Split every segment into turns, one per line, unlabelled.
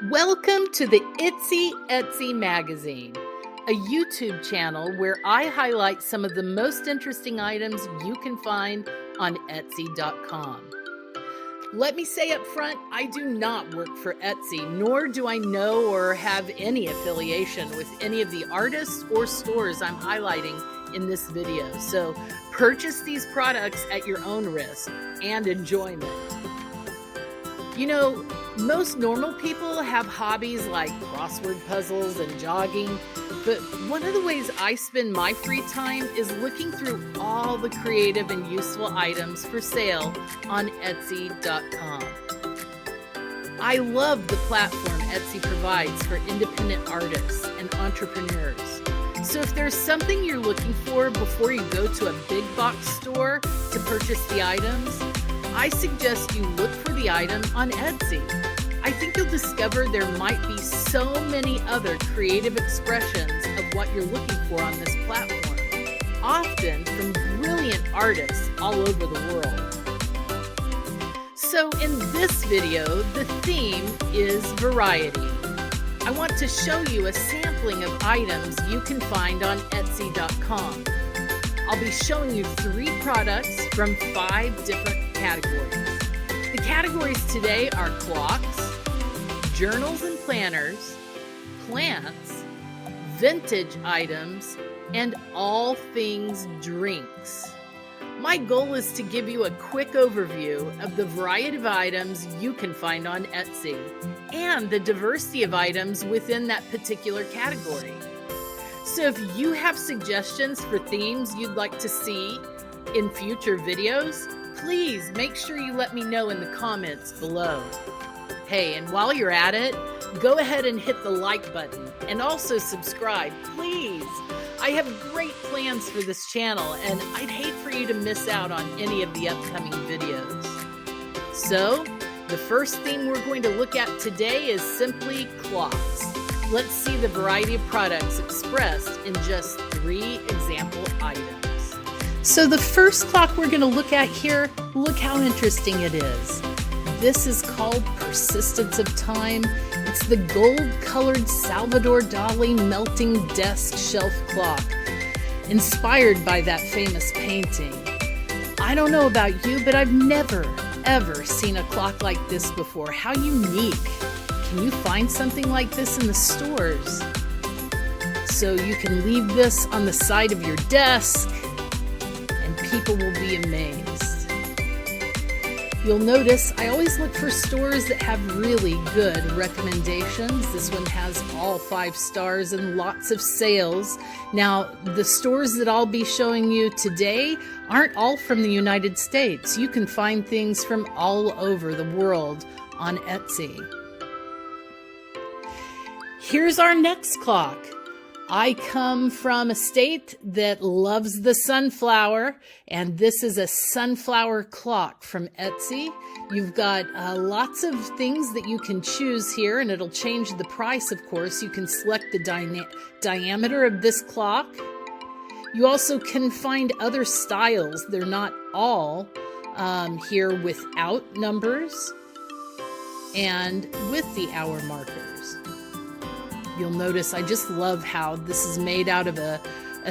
Welcome to the Itsy Etsy Magazine, a YouTube channel where I highlight some of the most interesting items you can find on Etsy.com. Let me say up front, I do not work for Etsy, nor do I know or have any affiliation with any of the artists or stores I'm highlighting in this video. So purchase these products at your own risk and enjoyment. You know, most normal people have hobbies like crossword puzzles and jogging, but one of the ways I spend my free time is looking through all the creative and useful items for sale on Etsy.com. I love the platform Etsy provides for independent artists and entrepreneurs. So if there's something you're looking for before you go to a big box store to purchase the items, I suggest you look for the item on Etsy. I think you'll discover there might be so many other creative expressions of what you're looking for on this platform, often from brilliant artists all over the world. So in this video, the theme is variety. I want to show you a sampling of items you can find on Etsy.com. I'll be showing you 3 products from 5 different categories. The categories today are clocks, journals and planners, plants, vintage items, and all things drinks. My goal is to give you a quick overview of the variety of items you can find on Etsy and the diversity of items within that particular category. So if you have suggestions for themes you'd like to see in future videos, please make sure you let me know in the comments below. Hey, and while you're at it, go ahead and hit the like button and also subscribe, please. I have great plans for this channel and I'd hate for you to miss out on any of the upcoming videos. So, the first theme we're going to look at today is simply clocks. Let's see the variety of products expressed in just 3 example items. So the first clock we're going to look at here, look how interesting it is. This is called Persistence of Time. It's the gold-colored Salvador Dali melting desk shelf clock, inspired by that famous painting. I don't know about you, but I've never, ever seen a clock like this before. How unique. Can you find something like this in the stores? So you can leave this on the side of your desk and people will be amazed. You'll notice I always look for stores that have really good recommendations. This one has all 5 stars and lots of sales. Now, the stores that I'll be showing you today aren't all from the United States. You can find things from all over the world on Etsy. Here's our next clock. I come from a state that loves the sunflower, and this is a sunflower clock from Etsy. You've got lots of things that you can choose here, and it'll change the price, of course. You can select the diameter of this clock. You also can find other styles. They're not all here without numbers and with the hour markers. You'll notice I just love how this is made out of a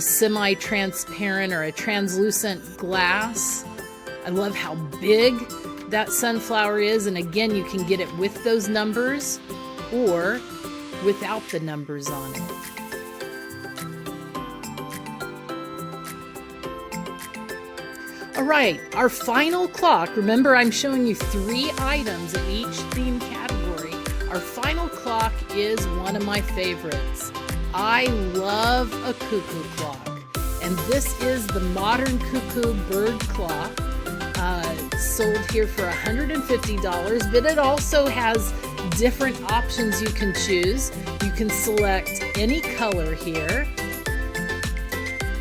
semi-transparent or a translucent glass. I love how big that sunflower is, and again, you can get it with those numbers or without the numbers on it. All right, our final clock. Remember, I'm showing you 3 items in each theme category. Our final clock is one of my favorites. I love a cuckoo clock, and this is the modern cuckoo bird clock, sold here for $150, but it also has different options you can choose. You can select any color here.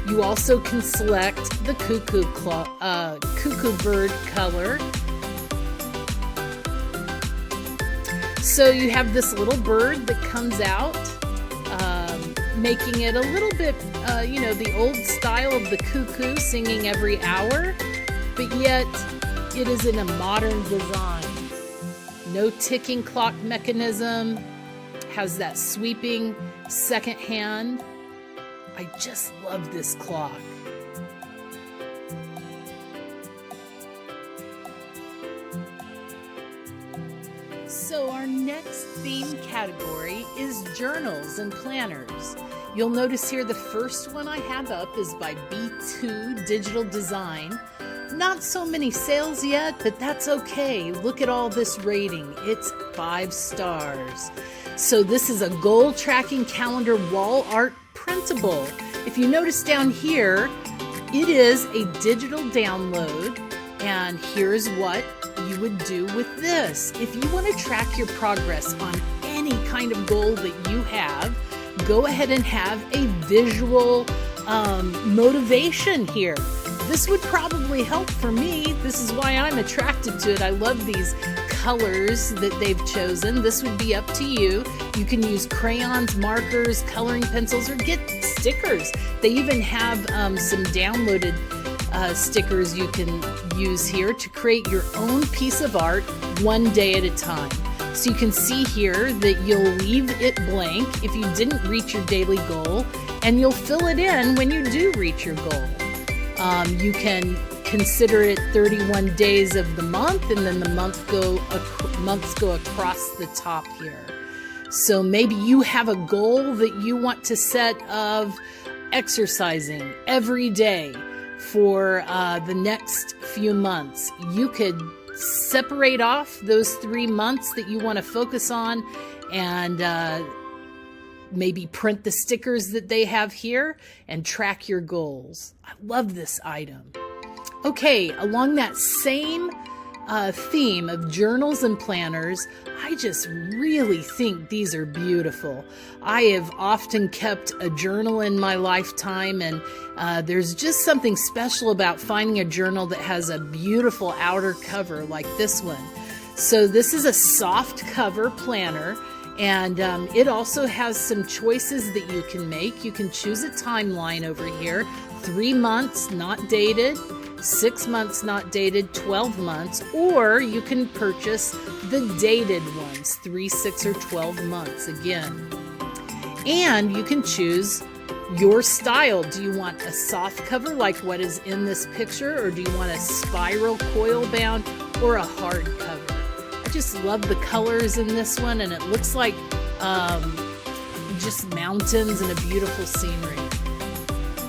You also can select the cuckoo bird color. So you have this little bird that comes out, making it a little bit, the old style of the cuckoo singing every hour, but yet it is in a modern design. No ticking clock mechanism, has that sweeping second hand. I just love this clock. So our next theme category is journals and planners. You'll notice here the first one I have up is by B2 Digital Design. Not so many sales yet, but that's okay. Look at all this rating. It's 5 stars. So this is a goal tracking calendar wall art printable. If you notice down here, it is a digital download, and here's what you would do with this. If you want to track your progress on any kind of goal that you have, go ahead and have a visual motivation here. This would probably help for me. This is why I'm attracted to it. I love these colors that they've chosen. This would be up to you. You can use crayons, markers, coloring pencils, or get stickers. They even have some downloaded stickers you can use here to create your own piece of art one day at a time. So you can see here that you'll leave it blank if you didn't reach your daily goal, and you'll fill it in when you do reach your goal. You can consider it 31 days of the month, and then the months go across the top here. So maybe you have a goal that you want to set of exercising every day for the next few months. You could separate off those 3 months that you want to focus on, and maybe print the stickers that they have here and track your goals. I love this item. Okay, along that same theme of journals and planners, I just really think these are beautiful. I have often kept a journal in my lifetime, and there's just something special about finding a journal that has a beautiful outer cover like this one. So this is a soft cover planner, and it also has some choices that you can make. You can choose a timeline over here: 3 months, not dated; 6 months, not dated; 12 months, or you can purchase the dated ones, 3, 6, or 12 months again. And you can choose your style. Do you want a soft cover like what is in this picture, or do you want a spiral coil bound or a hard cover? I just love the colors in this one, and it looks like just mountains and a beautiful scenery.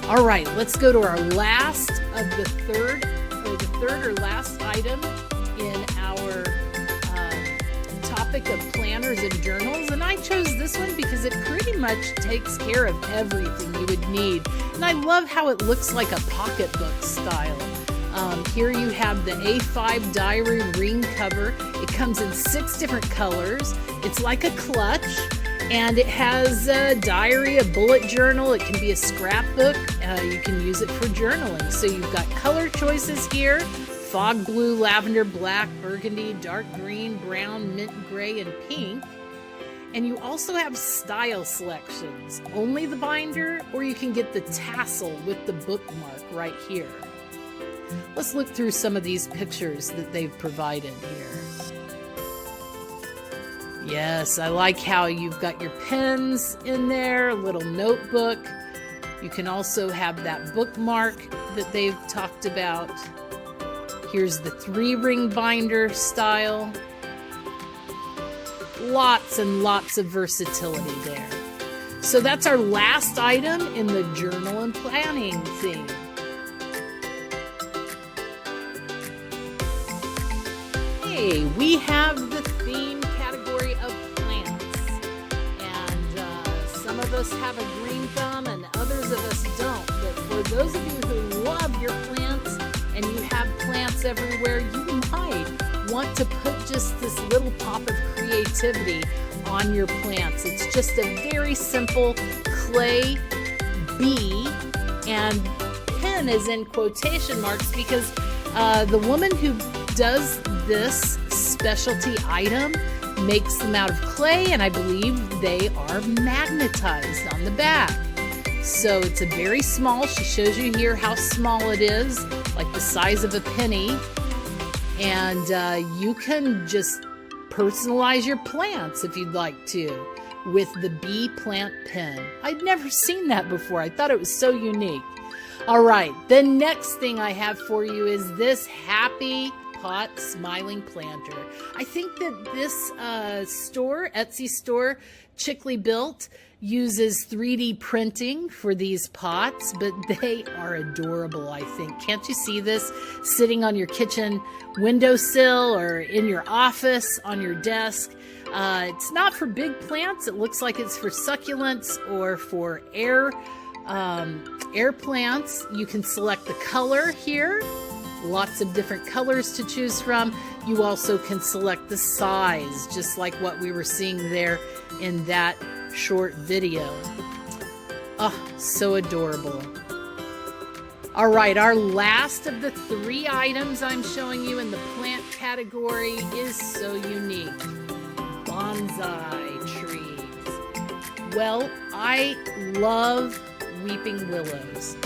All right, let's go to our last of the third or last item in our topic of planners and journals. And I chose this one because it pretty much takes care of everything you would need. And I love how it looks like a pocketbook style. Here you have the A5 diary ring cover. It comes in 6 different colors. It's like a clutch. And it has a diary, a bullet journal. It can be a scrapbook. You can use it for journaling. So you've got color choices here: fog blue, lavender, black, burgundy, dark green, brown, mint gray, and pink. And you also have style selections: only the binder, or you can get the tassel with the bookmark right here. Let's look through some of these pictures that they've provided here. Yes, I like how you've got your pens in there, a little notebook. You can also have that bookmark that they've talked about. Here's the 3-ring binder style. Lots and lots of versatility there. So that's our last item in the journal and planning theme. Hey, we have the theme category of plants, and some of us have a green thumb and others of us don't. But for those of you who love your plants and you have plants everywhere, you might want to put just this little pop of creativity on your plants. It's just a very simple clay bee, and pen is in quotation marks because the woman who does this specialty item makes them out of clay, and I believe they are magnetized on the back. So it's a very small, she shows you here how small it is, like the size of a penny, and you can just Personalize your plants if you'd like to with the bee plant pen. I'd never seen that before. I thought it was so unique. All right, the next thing I have for you is this Happy Pot Smiling Planter. I think that this Etsy store, Chickley Built, uses 3D printing for these pots, but they are adorable, I think. Can't you see this sitting on your kitchen windowsill or in your office on your desk? It's not for big plants. It looks like it's for succulents or for air plants. You can select the color here. Lots of different colors to choose from. You also can select the size, just like what we were seeing there in that short video. Oh, so adorable. All right, our last of the 3 items I'm showing you in the plant category is so unique. Bonsai trees. Well, I love weeping willows,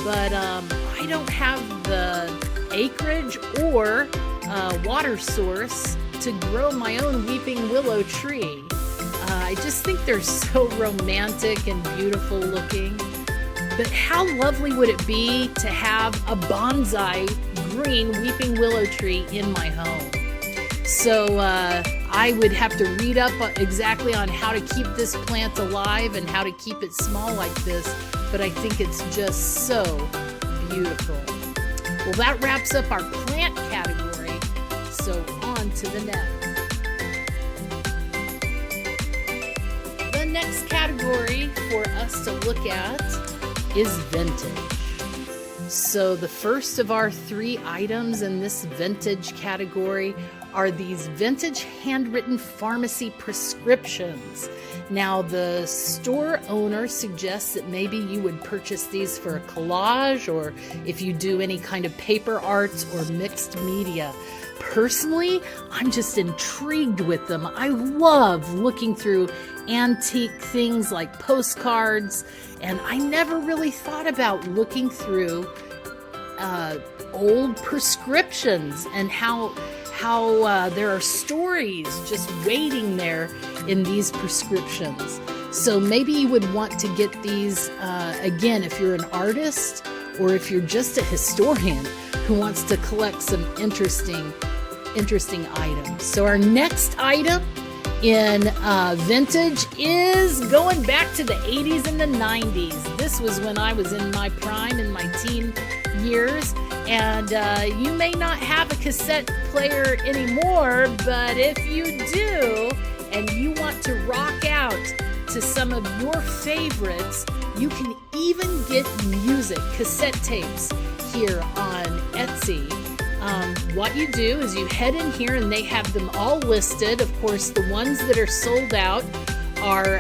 but I don't have the acreage or water source to grow my own weeping willow tree. I just think they're so romantic and beautiful looking. But how lovely would it be to have a bonsai green weeping willow tree in my home? So I would have to read up exactly on how to keep this plant alive and how to keep it small like this, but I think it's just so beautiful. Well, that wraps up our plant category, so on to the next. The next category for us to look at is vintage. So the first of our 3 items in this vintage category are these vintage handwritten pharmacy prescriptions. Now, the store owner suggests that maybe you would purchase these for a collage or if you do any kind of paper arts or mixed media. Personally, I'm just intrigued with them. I love looking through antique things like postcards, and I never really thought about looking through old prescriptions and how there are stories just waiting there in these prescriptions. So maybe you would want to get these, again, if you're an artist or if you're just a historian who wants to collect some interesting items. So our next item in vintage is going back to the 80s and the 90s. This was when I was in my prime, in my teen years. And you may not have a cassette player anymore, but if you do, and you want to rock out to some of your favorites, you can even get music, cassette tapes here on Etsy. What you do is you head in here and they have them all listed. Of course, the ones that are sold out are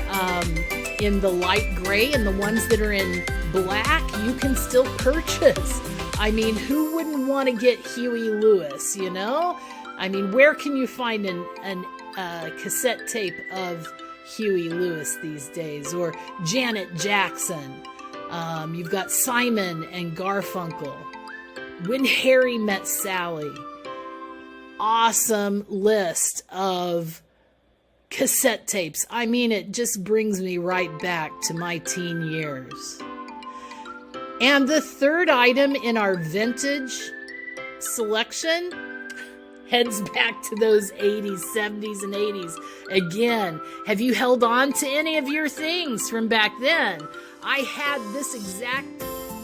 in the light gray, and the ones that are in black you can still purchase. I mean, who wouldn't want to get Huey Lewis, you know? I mean, where can you find a cassette tape of Huey Lewis these days? Or Janet Jackson. You've got Simon and Garfunkel. When Harry Met Sally. Awesome list of cassette tapes. I mean, it just brings me right back to my teen years. And the third item in our vintage selection heads back to those 80s, 70s, and 80s. Again, have you held on to any of your things from back then? I had this exact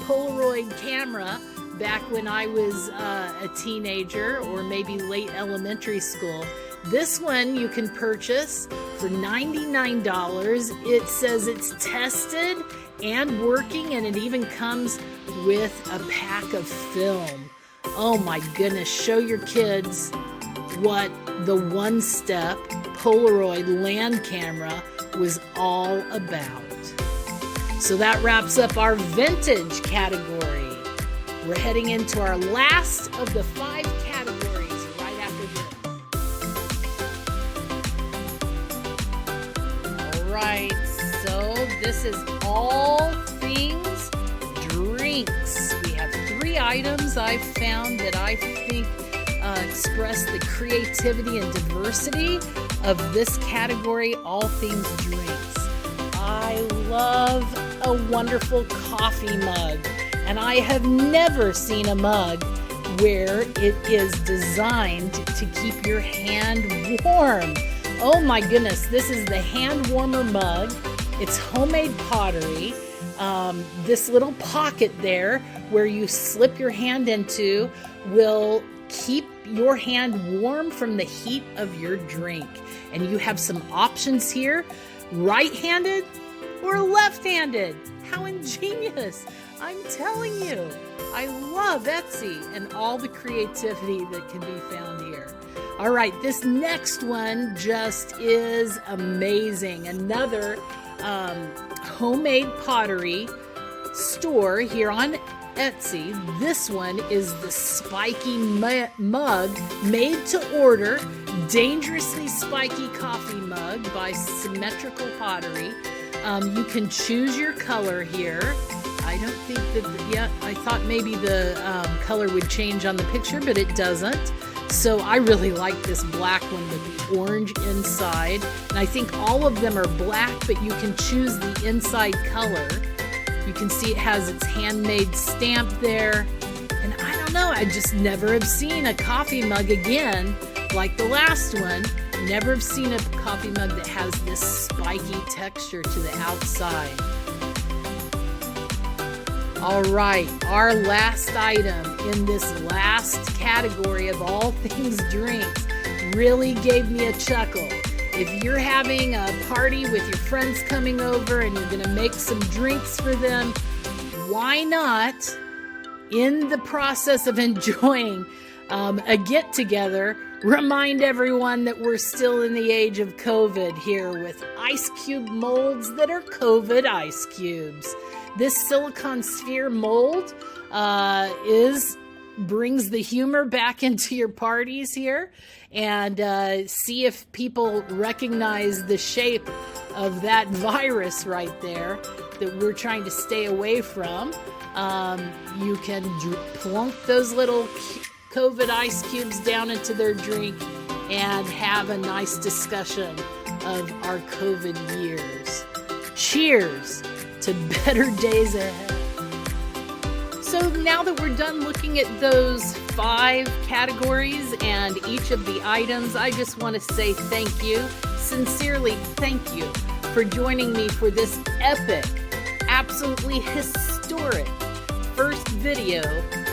Polaroid camera back when I was a teenager or maybe late elementary school. This one you can purchase for $99. It says it's tested and working, and it even comes with a pack of film. Oh my goodness, show your kids what the one-step Polaroid land camera was all about. So that wraps up our vintage category. We're heading into our last of the 5 categories right after this. All right, so this is all things drinks. We have 3 items I've found that I think express the creativity and diversity of this category, all things drinks. I love a wonderful coffee mug, and I have never seen a mug where it is designed to keep your hand warm. Oh my goodness, this is the hand warmer mug. It's homemade pottery. This little pocket there where you slip your hand into will keep your hand warm from the heat of your drink. And you have some options here, right-handed or left-handed. How ingenious. I'm telling you, I love Etsy and all the creativity that can be found here. All right, this next one just is amazing. Another homemade pottery store here on Etsy. This one is the spiky mug made to order, dangerously spiky coffee mug by Symmetrical Pottery. You can choose your color here. I don't think that, I thought maybe the color would change on the picture, but it doesn't. So I really like this black one with the orange inside. And I think all of them are black, but you can choose the inside color. You can see it has its handmade stamp there. And I don't know, I just never have seen a coffee mug again like the last one. Never have seen a coffee mug that has this spiky texture to the outside. All right, our last item in this last category of all things drinks really gave me a chuckle. If you're having a party with your friends coming over and you're gonna make some drinks for them, why not, in the process of enjoying a get-together, remind everyone that we're still in the age of COVID here with ice cube molds that are COVID ice cubes. This silicone sphere mold brings the humor back into your parties here, and see if people recognize the shape of that virus right there that we're trying to stay away from. You can plunk those little COVID ice cubes down into their drink and have a nice discussion of our COVID years. Cheers to better days ahead. So now that we're done looking at those 5 categories and each of the items, I just want to say thank you, sincerely thank you for joining me for this epic, absolutely historic first video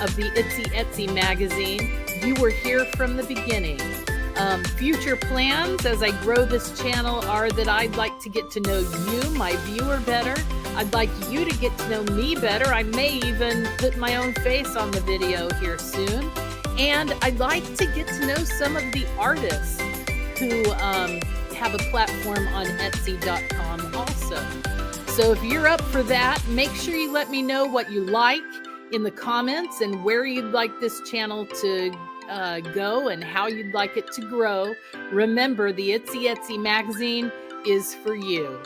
of the Itsy Etsy Magazine. You were here from the beginning. Future plans as I grow this channel are that I'd like to get to know you, my viewer, better. I'd like you to get to know me better. I may even put my own face on the video here soon. And I'd like to get to know some of the artists who have a platform on Etsy.com also. So if you're up for that, make sure you let me know what you like in the comments and where you'd like this channel to go and how you'd like it to grow. Remember, the Itsy Etsy Magazine is for you.